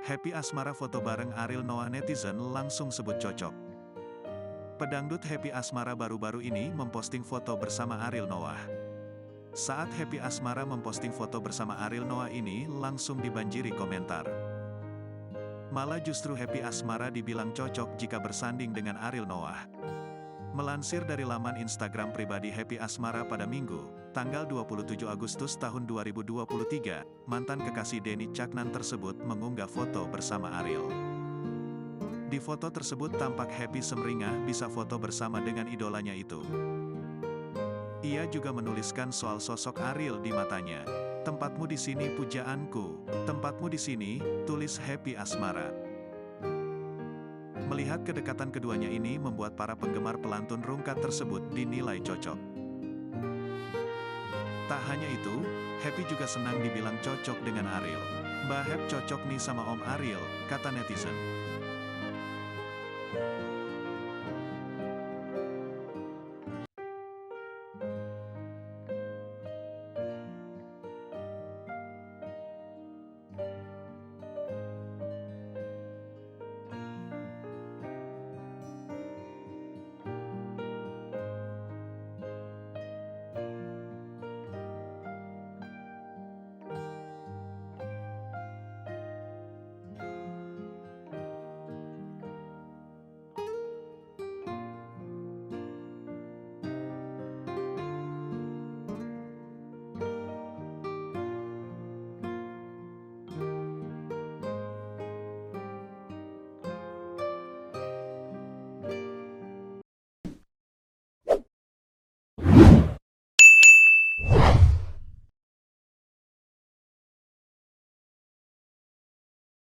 Happy asmara foto bareng Ariel Noah, netizen langsung sebut cocok. Pedangdut Happy Asmara baru-baru ini memposting foto bersama Ariel Noah. Saat Happy Asmara memposting foto bersama Ariel Noah ini langsung dibanjiri komentar. Malah justru Happy Asmara dibilang cocok jika bersanding dengan Ariel Noah. Melansir dari laman Instagram pribadi Happy Asmara pada Minggu, tanggal 27 Agustus tahun 2023, mantan kekasih Denny Caknan tersebut mengunggah foto bersama Ariel. Di foto tersebut tampak Happy semeringah bisa foto bersama dengan idolanya itu. Ia juga menuliskan soal sosok Ariel di matanya. "Tempatmu di sini pujaanku, tempatmu di sini," tulis Happy Asmara. Melihat kedekatan keduanya ini membuat para penggemar pelantun rungkat tersebut dinilai cocok. Tak hanya itu, Happy juga senang dibilang cocok dengan Ariel. "Mbah Hep cocok nih sama Om Ariel," kata netizen.